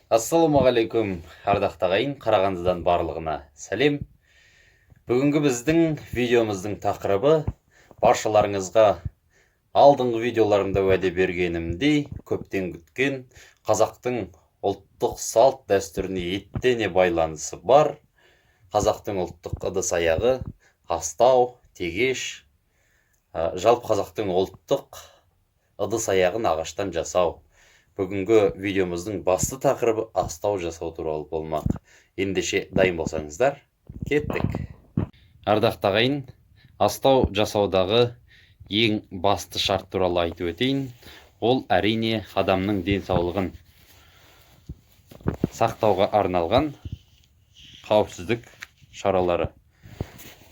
Ассалаумағалейкум, ардақты ағайын, Қарағандыдан барлығына сәлем. Бүгінгі біздің видеомыздың тақырыбы баршаларыңызға алдыңғы видеоларымда уәде бергенімдей көптен күткен қазақтың ұлттық салт дәстүріне етене байланысы бар қазақтың ұлттық ыдыс-аяғы, астау, тегеш, жалпы қазақтың ұлттық ыдыс-аяғын ағаштан жасау. Бүгінгі видеомыздың басты тақырыбы астау жасау туралы болмақ. Ендеше дайын болсаңыздар, кеттік. Ардақты ағайын, астау жасаудағы ең басты шарт туралы айтып өтейін. Ол әрине адамның денсаулығын сақтауға арналған қауіпсіздік шаралары.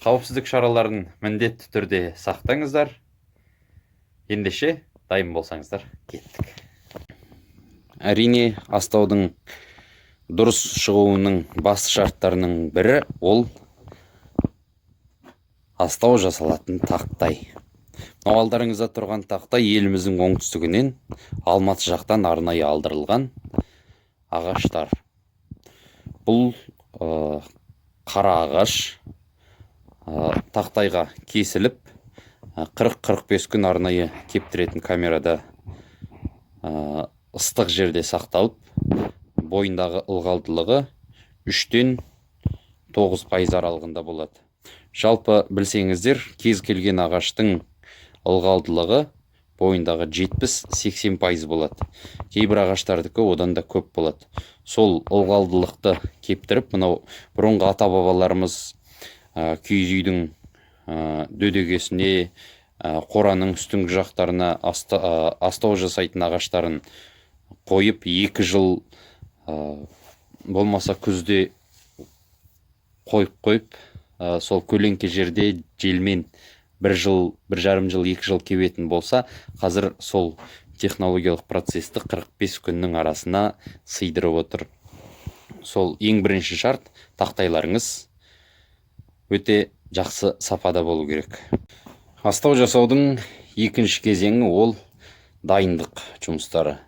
Қауіпсіздік шараларын міндетті түрде сақтаңыздар. Ендеше дайын болсаңыздар, кеттік. Әрине, астаудың дұрыс шығуының басты шарттарының бірі ол астау жасалатын тақтай. Алдарыңызда тұрған тақтай еліміздің оңтүстігінен Алматы жақтан арнайы алдырылған ағаштар. Бұл қара ағаш тақтайға кесіліп 40-45 күн арнайы кептіретін камерада ыстық жерде сақталып, бойындағы ылғалдылығы 3-тен 9% аралығында болады. Жалпы білсеңіздер, кез келген ағаштың ылғалдылығы бойындағы 70-80% болады. Кейбір ағаштардікі одан да көп болады. Сол ылғалдылықты кептіріп, мынау бұрынғы ата-бабаларымыз киіз үйдің дөдегесіне, қораның үстіңгі жақтарына астау жасайтын ағаштарын қойып 2 жыл болмаса күзде қойып сол көлеңке жерде желмен 1 жыл, 1,5 жыл, 2 жыл кебетін болса, қазір сол технологиялық процесті 45 күннің арасына сыйдырып отыр. Сол ең бірінші шарт, тақтайларыңыз өте жақсы сапада болу керек. Астау жасаудың екінші кезеңі ол дайындық жұмыстары.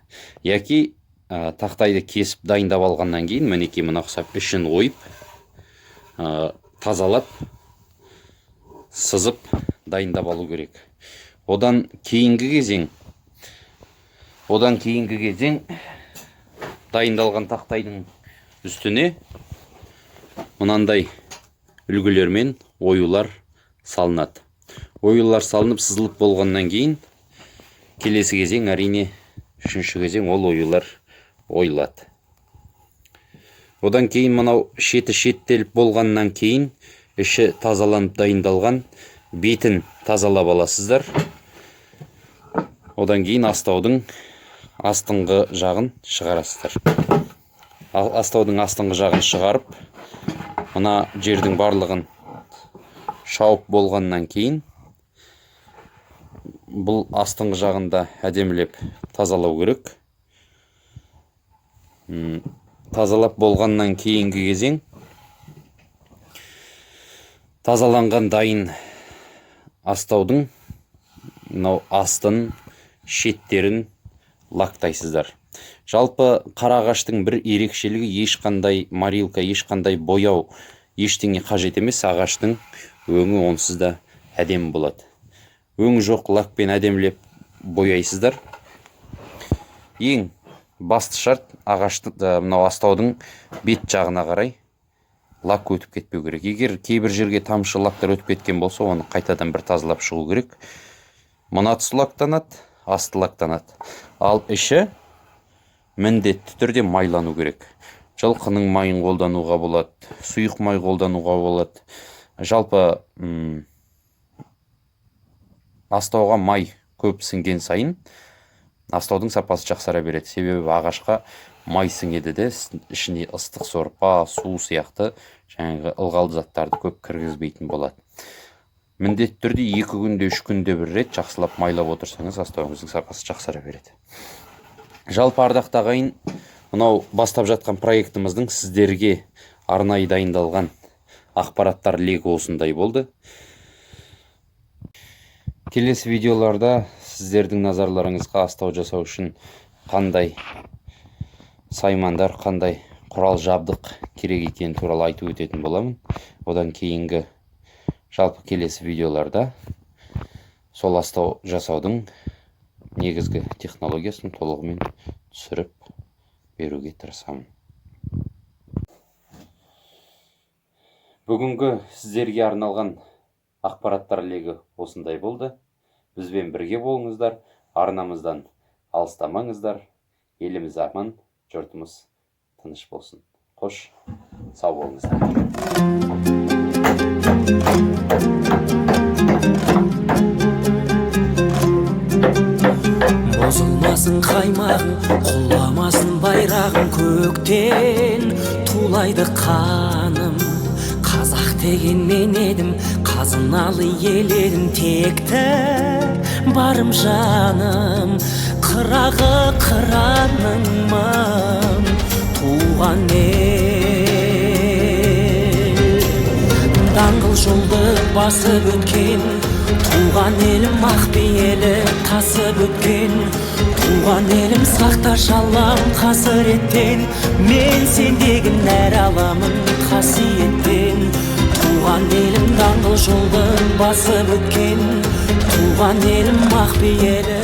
Яки тақтайды кесіп дайындап алғаннан кейін, мінекей мына ұқсап ішін ойып, тазалап, сызып дайындап алу керек. Одан кейінгі кезең дайындалған тақтайдың үстіне мынандай үлгілермен оюлар салынады. Оюлар салынып сызылып болғаннан кейін келесі кезең, әрине үшінші кезең, ол оюлар ойылады. Одан кейін мынау шеті шеттеліп болғаннан кейін іші тазаланып дайындалған бетін тазалап аласыздар. Одан кейін астаудың астыңғы жағын шығарасыздар. Астаудың астыңғы жағын шығарып, мына жердің барлығын шауып болғаннан кейін бұл астыңғы жағында әдемілеп тазалау керек. Тазалап болғаннан кейінгі кезең тазаланған дайын астаудың мынау астын, шеттерін лактайсыздар. Жалпы қара ағаштың бір ерекшелігі, ешқандай морилка, ешқандай бояу, ештеңе қажет емес. Ағаштың өңі онсыз да әдемі болады. Өңі жоқ лакпен әдемілеп бояйсыздар. Ең басты шарт, ағашты мынау астаудың бет жағына қарай лак өтіп кетпеу керек. Егер кейбір жерге тамшы лактар өтіп кеткен болса, оны қайтадан бір тазалап шығу керек. Мына тұсы лактанады, асты лактанады. Ал іші міндетті түрде майлану керек. Жылқының майын қолдануға болады, сұйық май қолдануға болады. Жалпы астауға май көп сіңген сайын астаудың сапасы жақсара береді. Себебі ағашқа май сіңеді де, ішіне ыстық сорпа, су сияқты жаңағы ылғалды заттарды көп кіргізбейтін болады. Міндетті түрде 2 күнде, 3 күнде бір рет жақсылап майлап отырсаңыз, астауыңыздың сапасы жақсара береді. Жалпы ардақты ағайын, мынау бастап жатқан проектіміздің сіздерге арнайы дайындалған ақпараттар легі осындай болды. Келесі видеоларда сіздердің назарларыңызға астау жасау үшін қандай саймандар қандай құрал жабдық керек екені туралы айтып өтетін боламын. Одан кейінгі жалпы келесі видеоларда сол астау жасаудың негізгі технологиясын толығымен түсіріп беруге тырысамын. Бүгінгі сіздерге арналған ақпараттар легі осындай болды. Бізбен бірге болыңыздар, арнамыздан алыстамаңыздар. Еліміз аман, жұртымыз тыныш болсын. Қош, сау болыңыздар. Бозылмасын қаймағың, құламасын байрағың, көктен тулайды қаным. Қазақ деген мен едім, қазыналы ел едім, текті барым жаным. Қырағы қыраныңмын, туған ел. Даңғыл жолды басып өткен, туған елім ақ бейнелі тасып өткен. Туған елім сақташы Аллам қасіреттен, мен сендегі нәр аламын қасиеттен. Туған елім даңғыл жолды басып өткен, туған елім ақ бейнелі